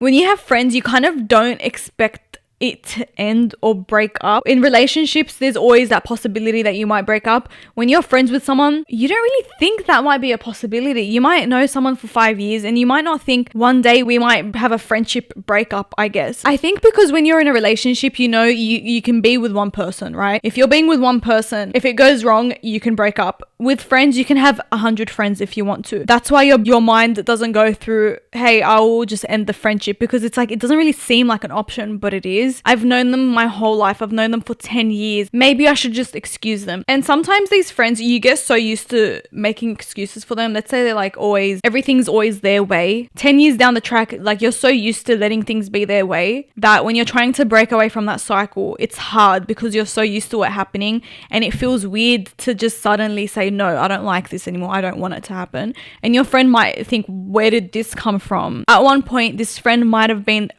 When you have friends, you kind of don't expect it to end or break up. In relationships, there's always that possibility that you might break up. When you're friends with someone, you don't really think that might be a possibility. You might know someone for 5 years and you might not think one day we might have a friendship breakup, I guess. I think because when you're in a relationship, you can be with one person, right? If you're being with one person, if it goes wrong, you can break up. With friends, you can have 100 friends if you want to. That's why your mind doesn't go through, hey, I will just end the friendship, because it's like, it doesn't really seem like an option, but it is. I've known them my whole life. I've known them for 10 years. Maybe I should just excuse them. And sometimes these friends, you get so used to making excuses for them. Let's say they're like everything's always their way. 10 years down the track, like you're so used to letting things be their way that when you're trying to break away from that cycle, it's hard because you're so used to it happening, and it feels weird to just suddenly say, no, I don't like this anymore. I don't want it to happen. And your friend might think, where did this come from? At one point, this friend might have been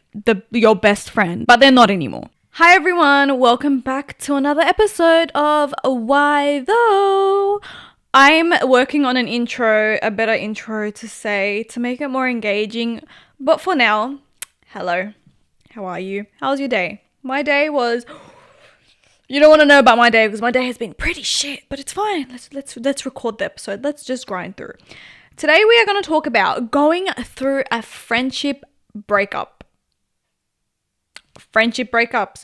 your best friend, but they're not anymore. Hi everyone, welcome back to another episode of Why Though. I'm working on a better intro to make it more engaging. But for now, hello, how are you? How's your day? My day was... You don't want to know about my day because my day has been pretty shit, but it's fine. Let's record the episode. Let's just grind through. Today we are going to talk about going through a friendship breakup. Friendship breakups.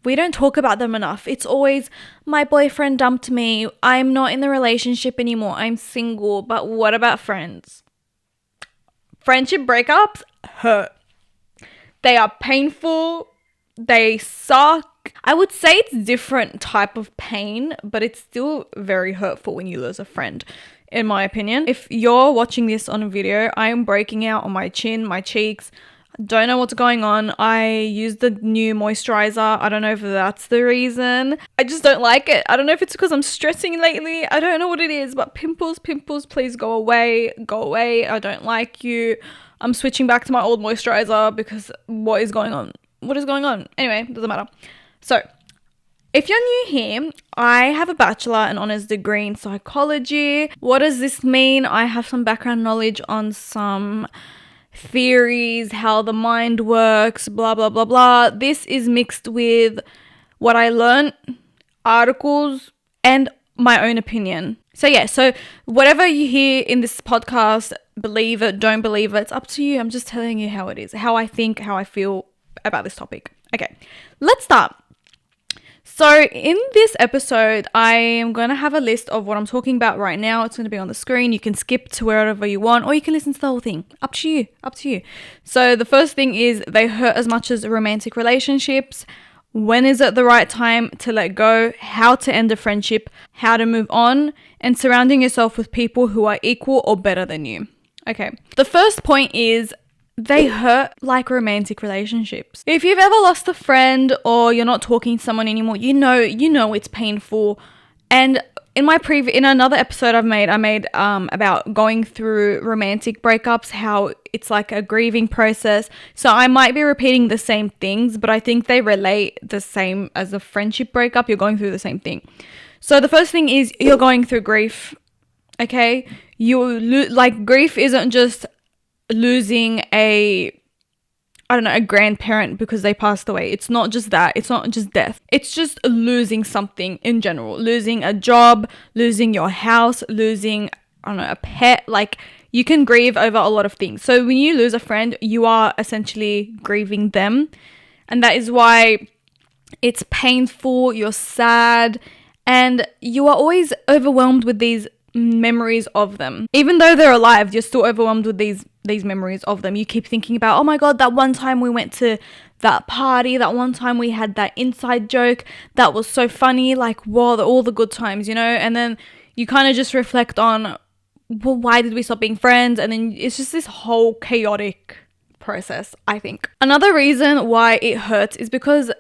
We don't talk about them enough. It's always, my boyfriend dumped me. I'm not in the relationship anymore. I'm single. But what about friends? Friendship breakups hurt. They are painful. They suck. I would say it's different type of pain, but it's still very hurtful when you lose a friend, in my opinion. If you're watching this on a video, I am breaking out on my chin, my cheeks. Don't know what's going on. I use the new moisturizer. I don't know if that's the reason. I just don't like it. I don't know if it's because I'm stressing lately. I don't know what it is, but pimples, please go away. Go away. I don't like you. I'm switching back to my old moisturizer because what is going on? What is going on? Anyway, doesn't matter. So, if you're new here, I have a bachelor and honors degree in psychology. What does this mean? I have some background knowledge on some theories, how the mind works, blah, blah, blah, blah. This is mixed with what I learned, articles, and my own opinion. So whatever you hear in this podcast, believe it, don't believe it, it's up to you. I'm just telling you how it is, how I think, how I feel about this topic. Okay, let's start. So in this episode, I am going to have a list of what I'm talking about right now. It's going to be on the screen. You can skip to wherever you want, or you can listen to the whole thing. Up to you. So the first thing is, they hurt as much as romantic relationships. When is it the right time to let go? How to end a friendship? How to move on? And surrounding yourself with people who are equal or better than you. Okay. The first point is, they hurt like romantic relationships. If you've ever lost a friend or you're not talking to someone anymore, you know it's painful. And in another episode I made about going through romantic breakups, how it's like a grieving process. So I might be repeating the same things, but I think they relate the same as a friendship breakup. You're going through the same thing. So the first thing is, you're going through grief. Okay, grief isn't just losing a grandparent because they passed away. It's not just that. It's not just death. It's just losing something in general. Losing a job, losing your house, losing, a pet. Like, you can grieve over a lot of things. So when you lose a friend, you are essentially grieving them. And that is why it's painful, you're sad, and you are always overwhelmed with these memories of them. Even though they're alive, you're still overwhelmed with these memories of them. You keep thinking about, oh my god, that one time we went to that party, that one time we had that inside joke, that was so funny, like, wow, all the good times, and then you kind of just reflect on, well, why did we stop being friends? And then it's just this whole chaotic process, I think. Another reason why it hurts is because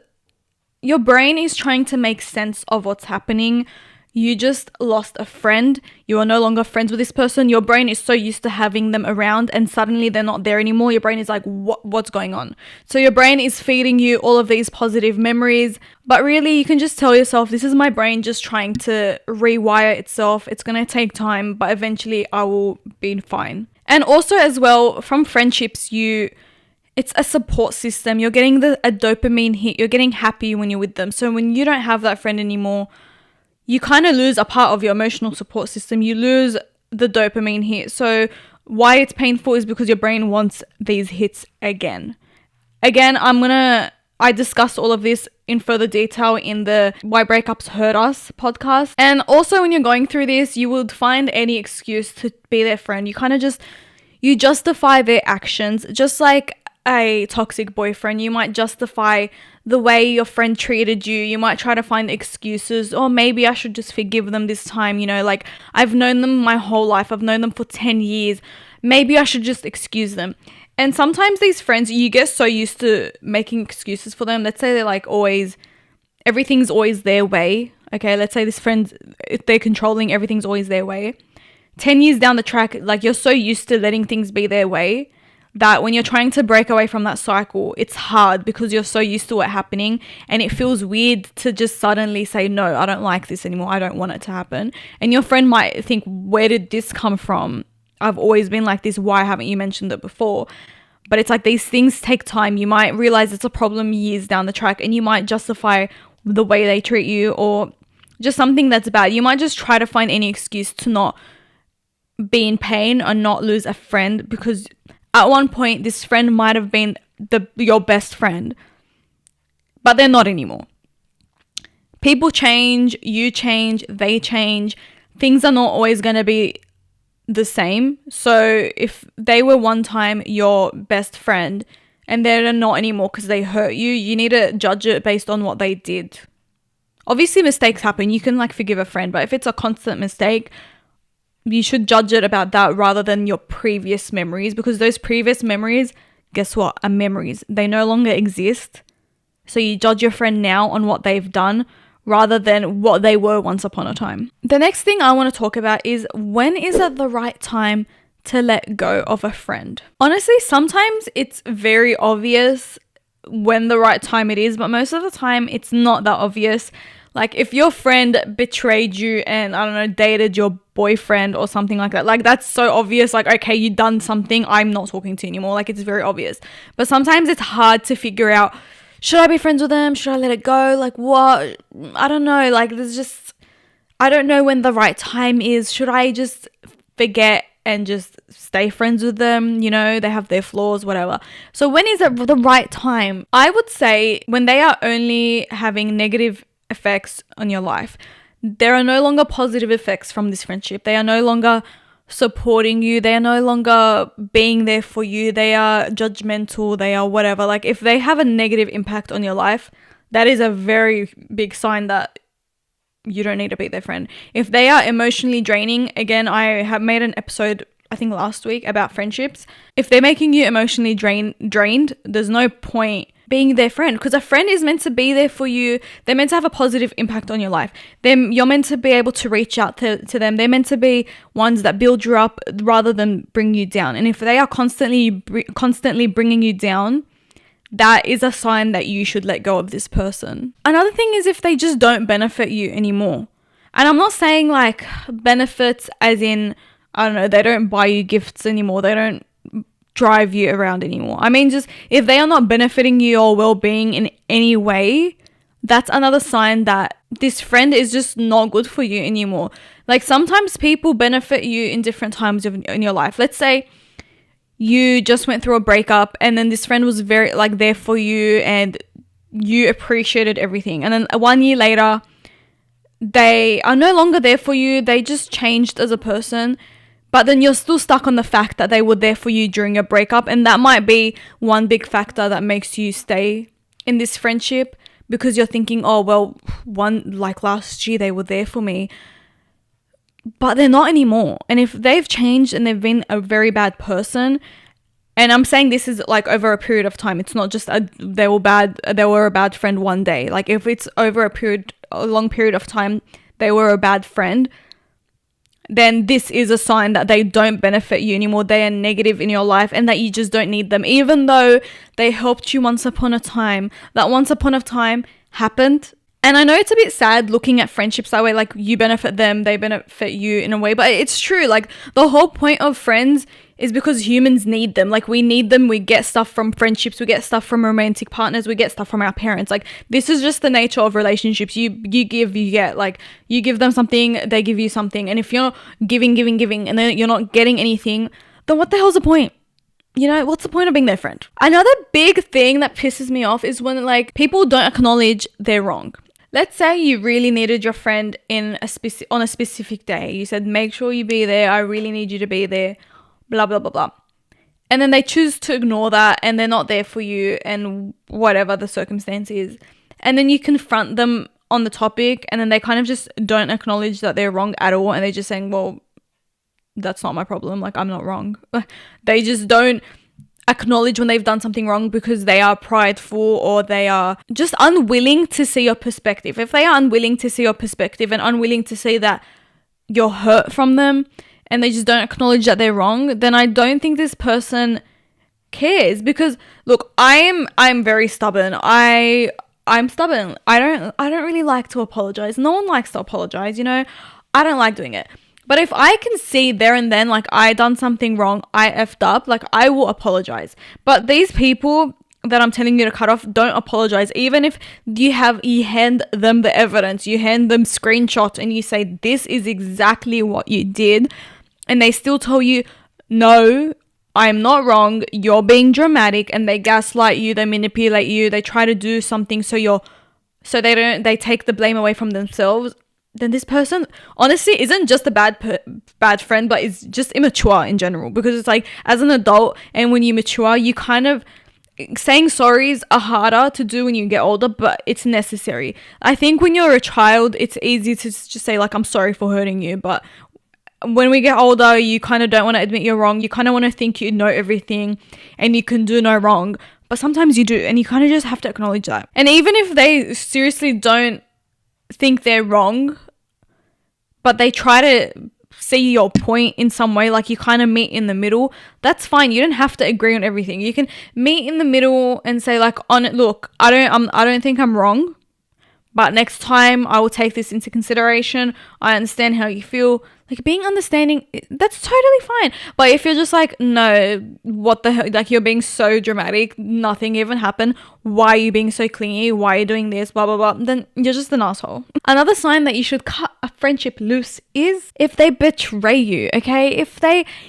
your brain is trying to make sense of what's happening. You just lost a friend. You are no longer friends with this person. Your brain is so used to having them around, and suddenly they're not there anymore. Your brain is like, what's going on? So your brain is feeding you all of these positive memories, but really you can just tell yourself, this is my brain just trying to rewire itself. It's going to take time, but eventually I will be fine. And also as well, from friendships, It's a support system. You're getting a dopamine hit. You're getting happy when you're with them. So when you don't have that friend anymore, you kind of lose a part of your emotional support system. You lose the dopamine hit. So why it's painful is because your brain wants these hits again. Again, I discussed all of this in further detail in the Why Breakups Hurt Us podcast. And also when you're going through this, you would find any excuse to be their friend. You kind of you justify their actions, just like a toxic boyfriend. You might justify the way your friend treated you. You might try to find excuses, or maybe I should just forgive them this time. Like, I've known them my whole life. I've known them for 10 years. Maybe I should just excuse them. And sometimes these friends, you get so used to making excuses for them. Let's say they're like everything's always their way. Okay, let's say this friend, if they're controlling, everything's always their way. 10 years down the track, like, you're so used to letting things be their way that when you're trying to break away from that cycle, it's hard because you're so used to it happening, and it feels weird to just suddenly say, no, I don't like this anymore. I don't want it to happen. And your friend might think, where did this come from? I've always been like this. Why haven't you mentioned it before? But it's like these things take time. You might realize it's a problem years down the track, and you might justify the way they treat you or just something that's bad. You might just try to find any excuse to not be in pain or not lose a friend, because at one point this friend might have been your best friend, but they're not anymore. People change, you change, they change. Things are not always going to be the same. So if they were one time your best friend and they're not anymore because they hurt you, you need to judge it based on what they did. Obviously mistakes happen. You can like forgive a friend, but if it's a constant mistake, you should judge it about that rather than your previous memories, because those previous memories, guess what, are memories. They no longer exist. So you judge your friend now on what they've done rather than what they were once upon a time. The next thing I want to talk about is, when is it the right time to let go of a friend? Honestly, sometimes it's very obvious when the right time it is, but most of the time it's not that obvious. Like, if your friend betrayed you and, I don't know, dated your boyfriend or something like that, like, that's so obvious. Like, okay, you done something, I'm not talking to you anymore. Like, it's very obvious. But sometimes it's hard to figure out, should I be friends with them? Should I let it go? Like, what? I don't know. Like, I don't know when the right time is. Should I just forget and just stay friends with them? They have their flaws, whatever. So when is it the right time? I would say when they are only having negative effects on your life. There are no longer positive effects from this friendship. They are no longer supporting you. They are no longer being there for you. They are judgmental. They are whatever. Like, if they have a negative impact on your life, that is a very big sign that you don't need to be their friend. If they are emotionally draining, again, I have made an episode, I think last week, about friendships. If they're making you emotionally drained, there's no point being their friend, because a friend is meant to be there for you. They're meant to have a positive impact on your life. You're meant to be able to reach out to them. They're meant to be ones that build you up rather than bring you down. And if they are constantly bringing you down, that is a sign that you should let go of this person. Another thing is if they just don't benefit you anymore. And I'm not saying like benefits as in, I don't know, they don't buy you gifts anymore. They don't drive you around anymore. I mean, just if they are not benefiting your well-being in any way, that's another sign that this friend is just not good for you anymore. Like, sometimes people benefit you in different times in your life. Let's say you just went through a breakup and then this friend was very like there for you and you appreciated everything. And then 1 year later, they are no longer there for you. They just changed as a person. But then you're still stuck on the fact that they were there for you during a breakup. And that might be one big factor that makes you stay in this friendship, because you're thinking, oh, well, like last year they were there for me. But they're not anymore. And if they've changed and they've been a very bad person, and I'm saying this is like over a period of time. It's not just they were a bad friend one day. Like, if it's over a long period of time, they were a bad friend, then this is a sign that they don't benefit you anymore. They are negative in your life and that you just don't need them. Even though they helped you once upon a time, that once upon a time happened. And I know it's a bit sad looking at friendships that way, like you benefit them, they benefit you in a way, but it's true. Like, the whole point of friends is because humans need them. Like, we need them. We get stuff from friendships. We get stuff from romantic partners. We get stuff from our parents. Like, this is just the nature of relationships. You give, you get. Like, you give them something, they give you something. And if you're giving, and then you're not getting anything, then what the hell's the point? You know, what's the point of being their friend? Another big thing that pisses me off is when, like, people don't acknowledge they're wrong. Let's say you really needed your friend on a specific day. You said, make sure you be there. I really need you to be there. Blah, blah, blah, blah. And then they choose to ignore that and they're not there for you and whatever the circumstance is. And then you confront them on the topic and then they kind of just don't acknowledge that they're wrong at all. And they're just saying, well, that's not my problem. Like, I'm not wrong. They just don't acknowledge when they've done something wrong because they are prideful or they are just unwilling to see your perspective. If they are unwilling to see your perspective and unwilling to see that you're hurt from them and they just don't acknowledge that they're wrong, then I don't think this person cares. Because look, I'm very stubborn. I'm stubborn. I don't really like to apologize. No one likes to apologize, you know. I don't like doing it. But if I can see there and then, like, I done something wrong, I effed up, like, I will apologize. But these people that I'm telling you to cut off don't apologize. Even if you hand them the evidence, you hand them screenshots and you say, this is exactly what you did. And they still tell you, no, I'm not wrong. You're being dramatic. And they gaslight you. They manipulate you. They try to do something so they take the blame away from themselves. Then this person honestly isn't just a bad friend, but is just immature in general. Because it's like, as an adult and when you mature, you kind of, saying sorries are harder to do when you get older, but it's necessary. I think when you're a child, it's easy to just say, like, I'm sorry for hurting you. But when we get older, you kind of don't want to admit you're wrong. You kind of want to think you know everything and you can do no wrong. But sometimes you do, and you kind of just have to acknowledge that. And even if they seriously don't think they're wrong, but they try to see your point in some way, like you kind of meet in the middle, that's fine. You don't have to agree on everything. You can meet in the middle and say, like, look, I don't think I'm wrong, but next time I will take this into consideration. I understand how you feel. Like, being understanding, that's totally fine. But if you're just like, no, what the hell, like, you're being so dramatic, nothing even happened, why are you being so clingy, why are you doing this, blah, blah, blah, then you're just an asshole. Another sign that you should cut a friendship loose is if they betray you, okay?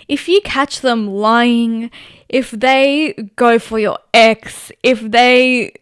If you catch them lying, if they go for your ex, if they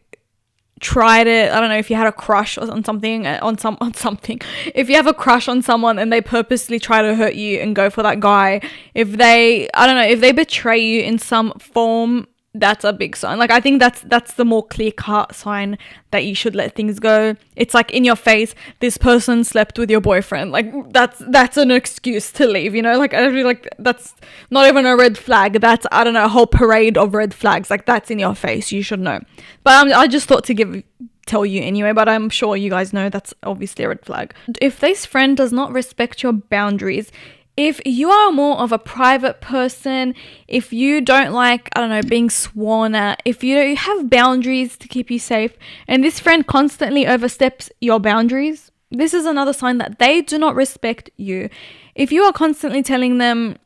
try to, I don't know, if you had a crush on something, if you have a crush on someone and they purposely try to hurt you and go for that guy, if they betray you in some form, that's a big sign. Like, I think that's the more clear-cut sign that you should let things go. It's like, in your face, this person slept with your boyfriend. Like, that's an excuse to leave, you know? Like, I feel like that's not even a red flag. That's, I don't know, a whole parade of red flags. Like, that's in your face. You should know. But I just thought to tell you anyway, but I'm sure you guys know that's obviously a red flag. If this friend does not respect your boundaries, if you are more of a private person, if you don't like, I don't know, being sworn at, if you have boundaries to keep you safe, and this friend constantly oversteps your boundaries, this is another sign that they do not respect you. If you are constantly telling them,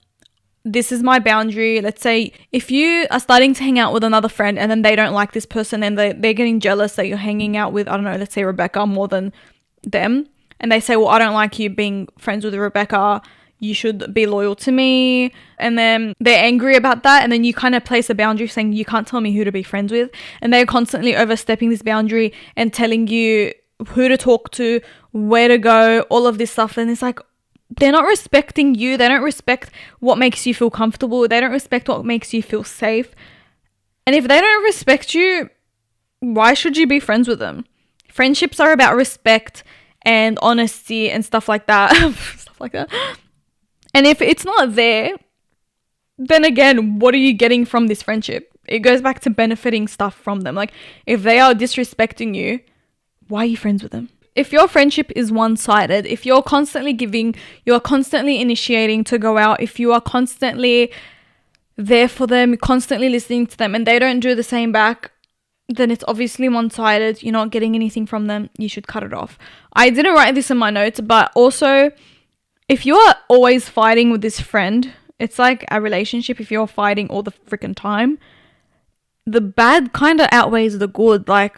this is my boundary, let's say if you are starting to hang out with another friend and then they don't like this person and they're getting jealous that you're hanging out with, I don't know, let's say Rebecca more than them, and they say, well, I don't like you being friends with Rebecca, you should be loyal to me, and then they're angry about that, and then you kind of place a boundary saying you can't tell me who to be friends with, and they're constantly overstepping this boundary and telling you who to talk to, where to go, all of this stuff. Then it's like, they're not respecting you. They don't respect what makes you feel comfortable. They don't respect what makes you feel safe. And if they don't respect you, why should you be friends with them? Friendships are about respect and honesty and stuff like that. Stuff like that. And if it's not there, then again, what are you getting from this friendship? It goes back to benefiting stuff from them. Like, if they are disrespecting you, why are you friends with them? If your friendship is one-sided, if you're constantly giving, you're constantly initiating to go out, if you are constantly there for them, constantly listening to them, and they don't do the same back, then it's obviously one-sided. You're not getting anything from them. You should cut it off. I didn't write this in my notes, but also, if you are always fighting with this friend, It's like a relationship. If you're fighting all the freaking time, the bad kind of outweighs the good. Like,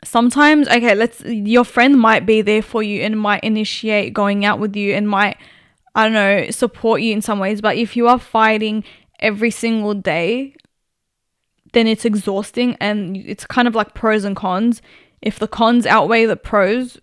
sometimes, okay, your friend might be there for you and might initiate going out with you and might, I don't know, support you in some ways. But if you are fighting every single day, then it's exhausting, and it's kind of like pros and cons. If the cons outweigh the pros,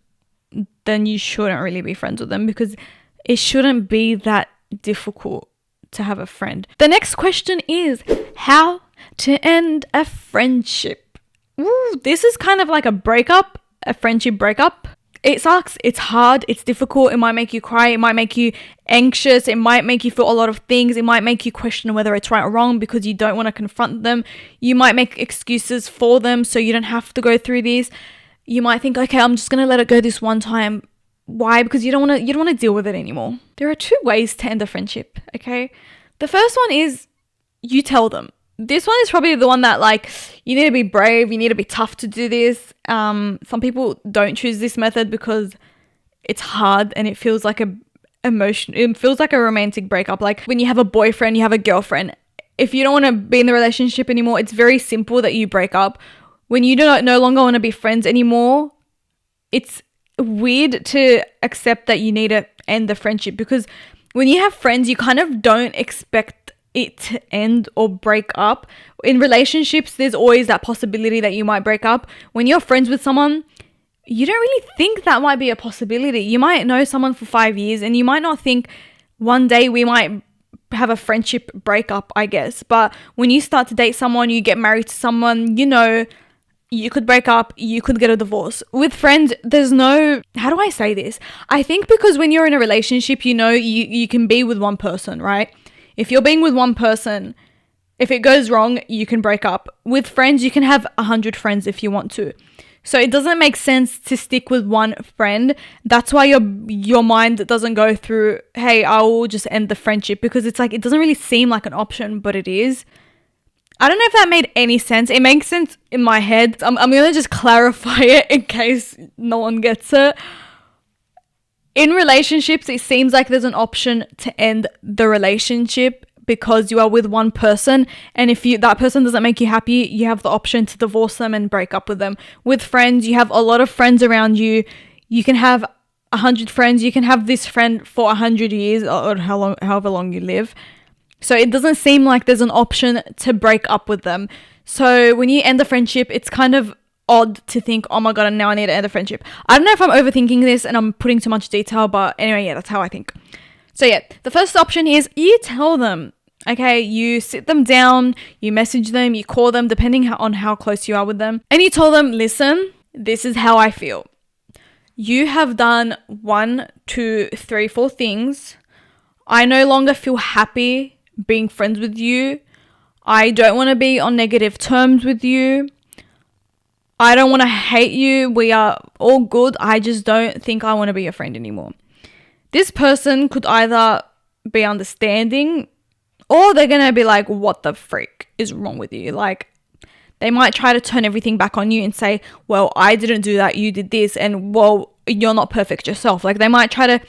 then you shouldn't really be friends with them, because it shouldn't be that difficult to have a friend. The next question is how to end a friendship. Ooh, this is kind of like a breakup, a friendship breakup. It sucks. It's hard. It's difficult. It might make you cry. It might make you anxious. It might make you feel a lot of things. It might make you question whether it's right or wrong because you don't want to confront them. You might make excuses for them so you don't have to go through this. You might think, okay, I'm just going to let it go this one time. Why? Because you don't want to deal with it anymore. There are 2 ways to end a friendship, okay? The first one is you tell them. This one is probably the one that, like, you need to be brave, you need to be tough to do this. Some people don't choose this method because it's hard and it feels like it feels like a romantic breakup. Like when you have a boyfriend, you have a girlfriend. If you don't want to be in the relationship anymore, it's very simple that you break up. When you no longer want to be friends anymore, it's weird to accept that you need to end the friendship, because when you have friends, you kind of don't expect it to end or break up. In relationships, there's always that possibility that you might break up. When you're friends with someone, you don't really think that might be a possibility. You might know someone for 5 years and you might not think one day we might have a friendship breakup, I guess. But when you start to date someone, you get married to someone, you know, you could break up, you could get a divorce. With friends, there's no, how do I say this? I think because when you're in a relationship, you know, you can be with one person, right? If you're being with one person, if it goes wrong, you can break up. With friends, you can have 100 friends if you want to. So it doesn't make sense to stick with one friend. That's why your mind doesn't go through, hey, I will just end the friendship, because it's like, it doesn't really seem like an option, but it is. I don't know if that made any sense. It makes sense in my head. I'm going to just clarify it in case no one gets it. In relationships, it seems like there's an option to end the relationship because you are with one person, and if that person doesn't make you happy, you have the option to divorce them and break up with them. With friends, you have a lot of friends around you. You can have 100 friends. You can have this friend for 100 years or however long you live. So it doesn't seem like there's an option to break up with them. So when you end the friendship, it's kind of odd to think, oh my God, now I need to end the friendship. I don't know if I'm overthinking this and I'm putting too much detail, but anyway, yeah, that's how I think. So yeah, the first option is you tell them, okay? You sit them down, you message them, you call them, depending on how close you are with them. And you tell them, listen, this is how I feel. You have done 1, 2, 3, 4 things. I no longer feel happy being friends with you. I don't want to be on negative terms with you. I don't want to hate you. We are all good. I just don't think I want to be your friend anymore. This person could either be understanding, or they're going to be like, what the freak is wrong with you? Like, they might try to turn everything back on you and say, well, I didn't do that, you did this, and well, you're not perfect yourself. Like, they might try to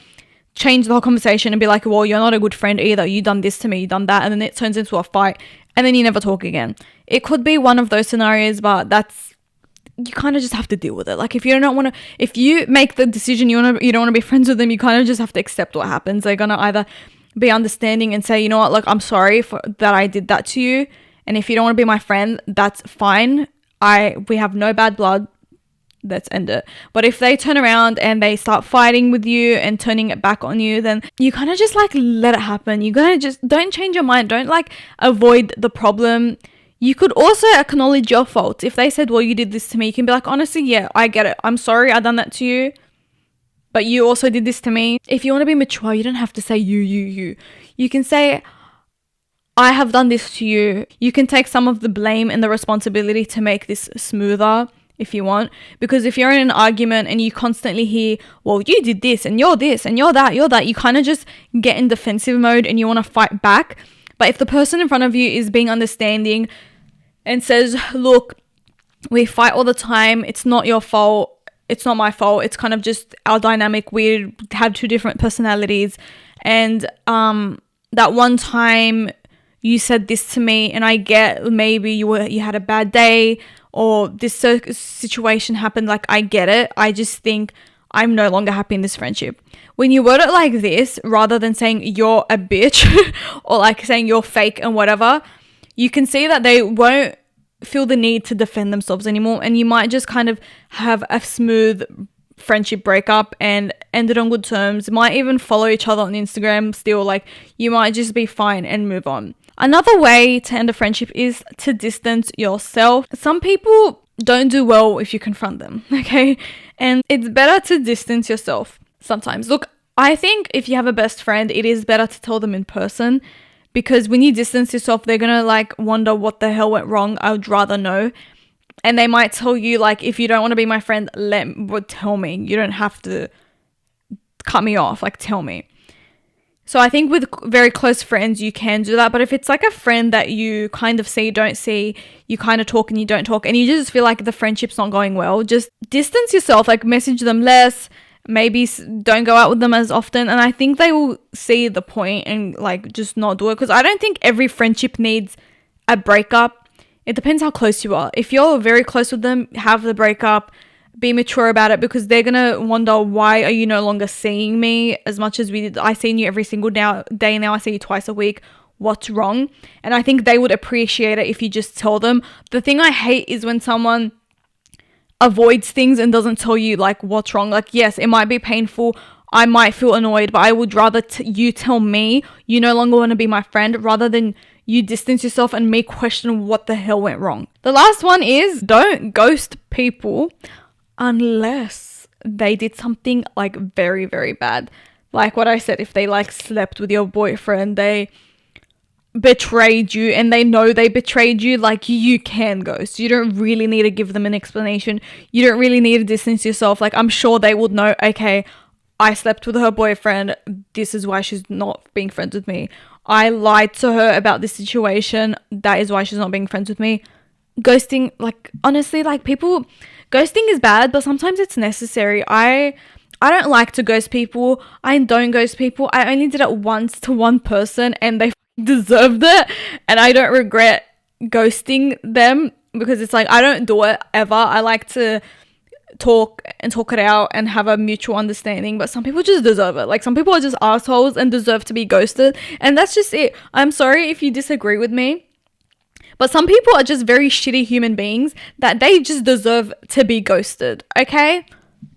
change the whole conversation and be like, well, you're not a good friend either. You done this to me, you done that. And then it turns into a fight and then you never talk again. It could be one of those scenarios, but you kind of just have to deal with it. Like, if you make the decision you don't want to be friends with them, you kind of just have to accept what happens. They're going to either be understanding and say, you know what, like, I'm sorry that I did that to you. And if you don't want to be my friend, that's fine. We have no bad blood. Let's end it. But if they turn around and they start fighting with you and turning it back on you, then you kind of just like let it happen. You gotta just don't change your mind. Don't like avoid the problem. You could also acknowledge your faults. If they said, well, you did this to me, you can be like, honestly, yeah, I get it. I'm sorry I done that to you, but you also did this to me. If you want to be mature, you don't have to say you. You can say, I have done this to you. You can take some of the blame and the responsibility to make this smoother if you want. Because if you're in an argument and you constantly hear, well, you did this and you're that, you kind of just get in defensive mode and you want to fight back. But if the person in front of you is being understanding and says, look, we fight all the time, it's not your fault, it's not my fault, it's kind of just our dynamic, we have 2 different personalities, and that one time you said this to me, and I get maybe you had a bad day or this situation happened, like I get it. I just think I'm no longer happy in this friendship. When you word it like this, rather than saying you're a bitch or like saying you're fake and whatever, you can see that they won't feel the need to defend themselves anymore, and you might just kind of have a smooth friendship breakup and end it on good terms. Might even follow each other on Instagram still, like you might just be fine and move on. Another way to end a friendship is to distance yourself. Some people don't do well if you confront them, okay? And it's better to distance yourself sometimes. Look, I think if you have a best friend, it is better to tell them in person, because when you distance yourself, they're gonna like wonder what the hell went wrong. I would rather know. And they might tell you, like, if you don't want to be my friend, tell me. You don't have to cut me off, like tell me. So I think with very close friends, you can do that. But if it's like a friend that you kind of see, don't see, you kind of talk and you don't talk, and you just feel like the friendship's not going well, just distance yourself, like message them less, maybe don't go out with them as often. And I think they will see the point and like just not do it. Because I don't think every friendship needs a breakup. It depends how close you are. If you're very close with them, have the breakup. Be mature about it, because they're gonna wonder, why are you no longer seeing me as much as we did? I seen you every single day now. I see you twice a week. What's wrong? And I think they would appreciate it if you just tell them. The thing I hate is when someone avoids things and doesn't tell you like what's wrong. Like, yes, it might be painful. I might feel annoyed, but I would rather you tell me you no longer want to be my friend, rather than you distance yourself and me question what the hell went wrong. The last one is, don't ghost people unless they did something like very, very bad. Like what I said, if they like slept with your boyfriend, they betrayed you, and they know they betrayed you, like you can ghost. You don't really need to give them an explanation. You don't really need to distance yourself. Like, I'm sure they would know, okay, I slept with her boyfriend. This is why she's not being friends with me. I lied to her about this situation. That is why she's not being friends with me. Ghosting, like, honestly, like people... Ghosting is bad, but sometimes it's necessary. I don't like to ghost people. I don't ghost people. I only did it once to one person, and they deserved it. And I don't regret ghosting them, because it's like, I don't do it ever. I like to talk it out and have a mutual understanding. But some people just deserve it. Like, some people are just assholes and deserve to be ghosted. And that's just it. I'm sorry if you disagree with me. But some people are just very shitty human beings that they just deserve to be ghosted, okay?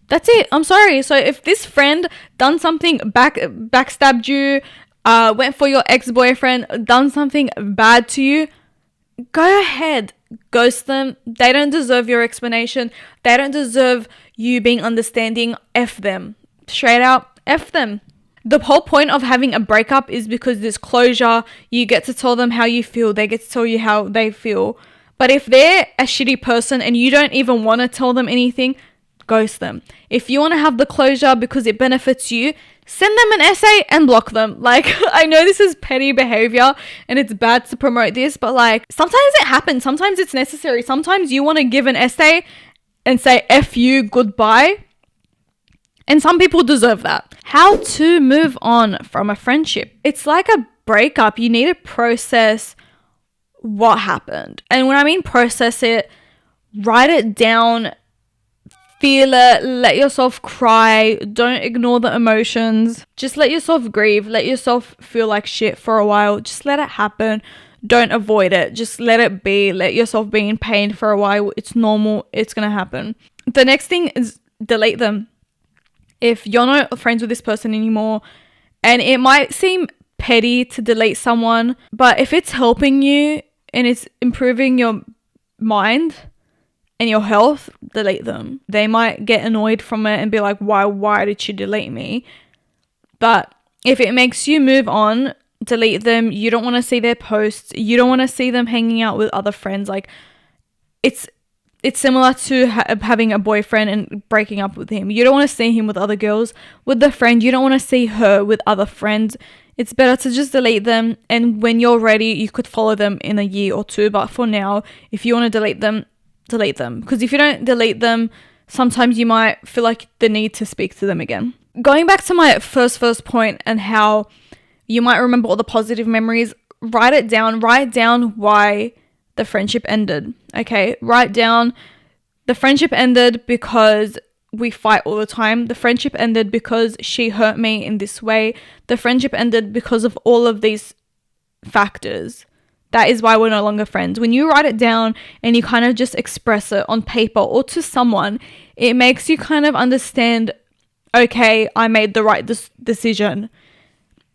That's it. I'm sorry. So if this friend done something, backstabbed you, went for your ex-boyfriend, done something bad to you, go ahead, ghost them. They don't deserve your explanation. They don't deserve you being understanding. F them. Straight out, F them. The whole point of having a breakup is because there's closure. You get to tell them how you feel. They get to tell you how they feel. But if they're a shitty person and you don't even want to tell them anything, ghost them. If you want to have the closure because it benefits you, send them an essay and block them. Like, I know this is petty behavior and it's bad to promote this, but like, sometimes it happens. Sometimes it's necessary. Sometimes you want to give an essay and say F you, goodbye. And some people deserve that. How to move on from a friendship. It's like a breakup. You need to process what happened. And when I mean process it, write it down, feel it, let yourself cry. Don't ignore the emotions. Just let yourself grieve. Let yourself feel like shit for a while. Just let it happen. Don't avoid it. Just let it be. Let yourself be in pain for a while. It's normal. It's going to happen. The next thing is delete them. If you're not friends with this person anymore, and it might seem petty to delete someone, but if it's helping you and it's improving your mind and your health, delete them. They might get annoyed from it and be like, why did she delete me? But if it makes you move on, delete them. You don't want to see their posts. You don't want to see them hanging out with other friends. Like, it's similar to having a boyfriend and breaking up with him. You don't want to see him with other girls. With the friend, you don't want to see her with other friends. It's better to just delete them. And when you're ready, you could follow them in a year or two. But for now, if you want to delete them, delete them. Because if you don't delete them, sometimes you might feel like the need to speak to them again. Going back to my first point and how You might remember all the positive memories. Write it down. Write down why the friendship ended. Okay, write down the friendship ended because we fight all the time. The friendship ended because she hurt me in this way. The friendship ended because of all of these factors. That is why we're no longer friends. When you write it down and you kind of just express it on paper or to someone, it makes you kind of understand, okay, I made the right decision.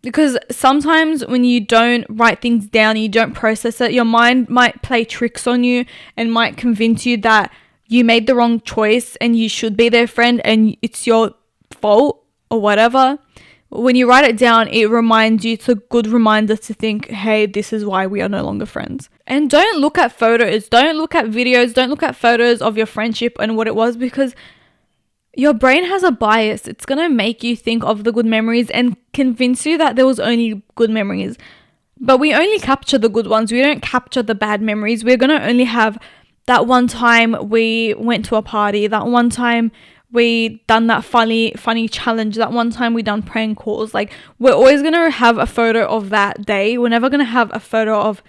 Because sometimes when you don't write things down, you don't process it, your mind might play tricks on you and might convince you that you made the wrong choice and you should be their friend and it's your fault or whatever. When you write it down, it reminds you, it's a good reminder to think, hey, this is why we are no longer friends. And don't look at photos, don't look at videos, don't look at photos of your friendship and what it was, because your brain has a bias. It's going to make you think of the good memories and convince you that there was only good memories. But we only capture the good ones. We don't capture the bad memories. We're going to only have that one time we went to a party, that one time we done that funny challenge, that one time we done prank calls. Like, we're always going to have a photo of that day. We're never going to have a photo of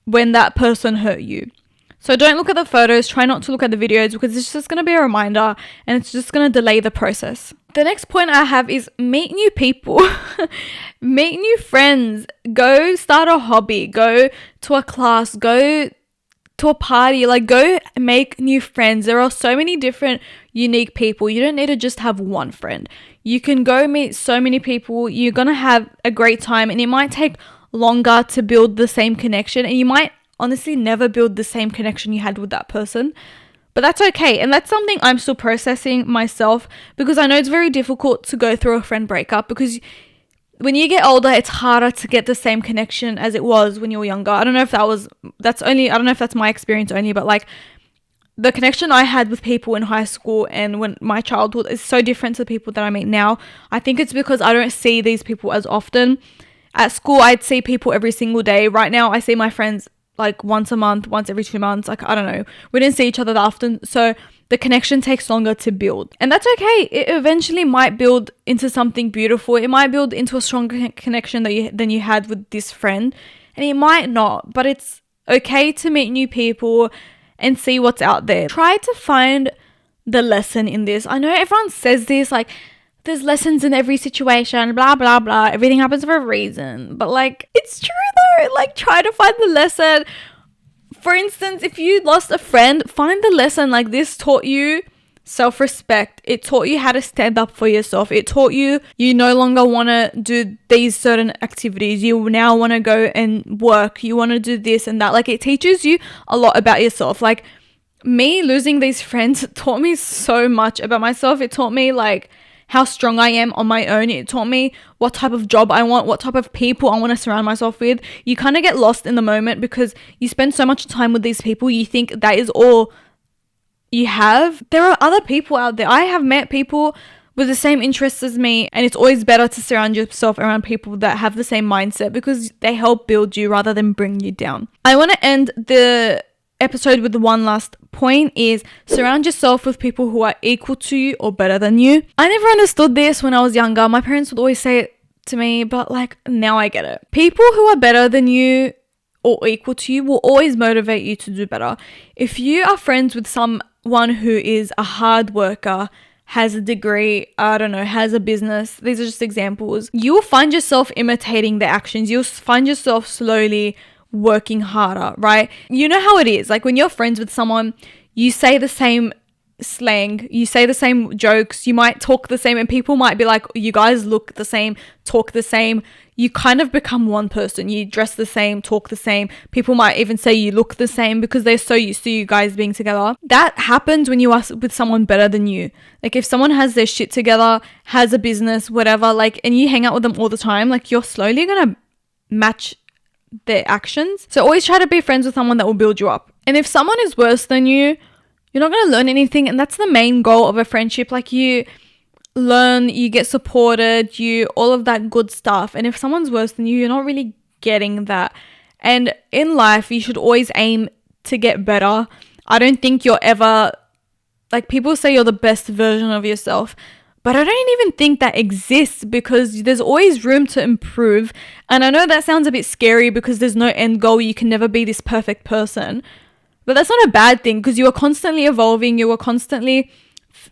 when that person hurt you. So don't look at the photos, try not to look at the videos, because it's just going to be a reminder and it's just going to delay the process. The next point I have is meet new people, meet new friends, go start a hobby, go to a class, go to a party, like go make new friends. There are so many different unique people. You don't need to just have one friend. You can go meet so many people. You're going to have a great time, and it might take longer to build the same connection, and you might honestly never build the same connection you had with that person. But that's okay. And that's something I'm still processing myself, because I know it's very difficult to go through a friend breakup, because when you get older, it's harder to get the same connection as it was when you were younger. I don't know if that's my experience only, but like the connection I had with people in high school and when my childhood is so different to the people that I meet now. I think it's because I don't see these people as often. At school, I'd see people every single day. Right now, I see my friends like once a month, once every 2 months. Like, I don't know. We didn't see each other that often. So the connection takes longer to build. And that's okay. It eventually might build into something beautiful. It might build into a stronger connection than you had with this friend. And it might not. But it's okay to meet new people and see what's out there. Try to find the lesson in this. I know everyone says this, like, there's lessons in every situation, blah, blah, blah. Everything happens for a reason. But like, it's true though. Like, try to find the lesson. For instance, if you lost a friend, find the lesson. Like, this taught you self-respect. It taught you how to stand up for yourself. It taught you no longer want to do these certain activities. You now want to go and work. You want to do this and that. Like, it teaches you a lot about yourself. Like, me losing these friends taught me so much about myself. It taught me like how strong I am on my own. It taught me what type of job I want, what type of people I want to surround myself with. You kind of get lost in the moment because you spend so much time with these people. You think that is all you have. There are other people out there. I have met people with the same interests as me, and it's always better to surround yourself around people that have the same mindset because they help build you rather than bring you down. I want to end the episode with one last point is surround yourself with people who are equal to you or better than you. I never understood this when I was younger. My parents would always say it to me, but like now I get it. People who are better than you or equal to you will always motivate you to do better. If you are friends with someone who is a hard worker, has a degree, I don't know, has a business, these are just examples, you will find yourself imitating their actions. You'll find yourself slowly working harder, right? You know how it is. Like when you're friends with someone, you say the same slang, you say the same jokes, you might talk the same, and people might be like, you guys look the same, talk the same. You kind of become one person. You dress the same, talk the same. People might even say you look the same because they're so used to you guys being together. That happens when you are with someone better than you. Like if someone has their shit together, has a business, whatever, like, and you hang out with them all the time, like you're slowly gonna match their actions. So always try to be friends with someone that will build you up. And if someone is worse than you, you're not going to learn anything. And that's the main goal of a friendship. Like you learn, you get supported, all of that good stuff. And if someone's worse than you, you're not really getting that. And in life, you should always aim to get better. I don't think you're ever, like people say you're the best version of yourself, But I don't even think that exists because there's always room to improve. And I know that sounds a bit scary because there's no end goal. You can never be this perfect person. But that's not a bad thing because you are constantly evolving. You are constantly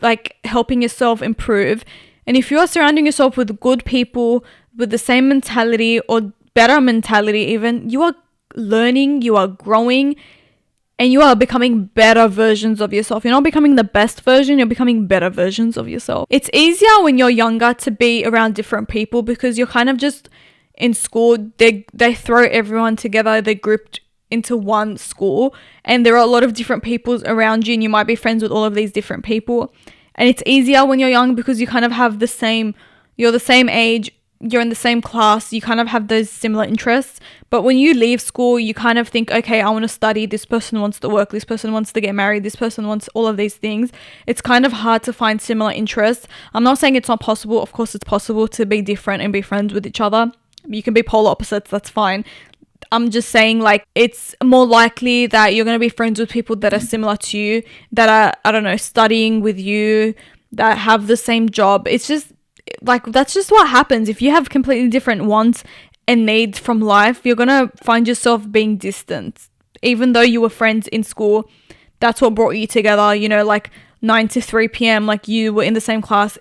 like helping yourself improve. And if you are surrounding yourself with good people with the same mentality or better mentality even, you are learning, you are growing, and you are becoming better versions of yourself. You're not becoming the best version, you're becoming better versions of yourself. It's easier when you're younger to be around different people because you're kind of just in school. They throw everyone together, they're grouped into one school, and there are a lot of different people around you, and you might be friends with all of these different people. And it's easier when you're young because you kind of have you're the same age, you're in the same class, you kind of have those similar interests. But when you leave school, you kind of think, okay, I want to study, this person wants to work, this person wants to get married, this person wants all of these things. It's kind of hard to find similar interests. I'm not saying it's not possible. Of course, it's possible to be different and be friends with each other. You can be polar opposites, that's fine. I'm just saying, like, it's more likely that you're going to be friends with people that are similar to you, that are, I don't know, studying with you, that have the same job. It's just, like, that's just what happens. If you have completely different wants and needs from life, you're going to find yourself being distant. Even though you were friends in school, that's what brought you together, you know, like 9 to 3 p.m., like you were in the same class,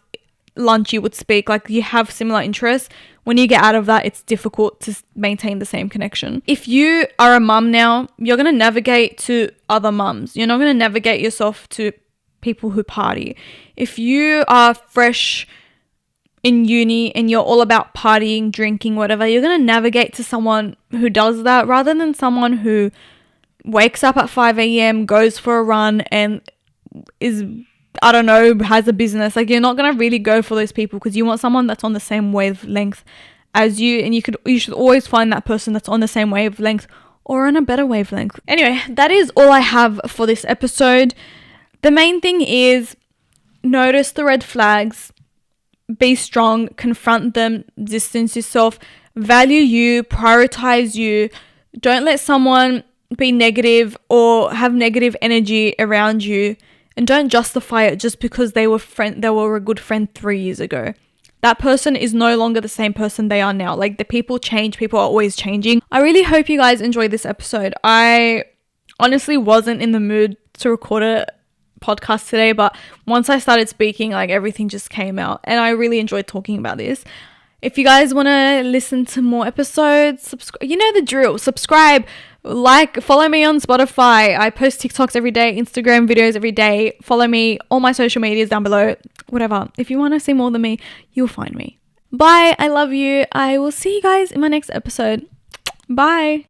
lunch you would speak, like you have similar interests. When you get out of that, it's difficult to maintain the same connection. If you are a mum now, you're going to navigate to other mums. You're not going to navigate yourself to people who party. If you are fresh in uni and you're all about partying, drinking, whatever, you're going to navigate to someone who does that rather than someone who wakes up at 5 a.m., goes for a run and is, I don't know, has a business. Like, you're not going to really go for those people because you want someone that's on the same wavelength as you, and you should always find that person that's on the same wavelength or on a better wavelength. Anyway, that is all I have for this episode. The main thing is notice the red flags, be strong, confront them, distance yourself, value you, prioritize you. Don't let someone be negative or have negative energy around you, and don't justify it just because they were a good friend 3 years ago. That person is no longer the same person they are now. Like, the people change, people are always changing. I really hope you guys enjoyed this episode. I honestly wasn't in the mood to record a podcast today, but once I started speaking, like, everything just came out, and I really enjoyed talking about this. If you guys want to listen to more episodes, subscribe. You know the drill. Subscribe, like, follow me on Spotify. I post TikToks every day, Instagram videos every day. Follow me, all my social medias down below. Whatever. If you want to see more than me, you'll find me. Bye. I love you. I will see you guys in my next episode. Bye.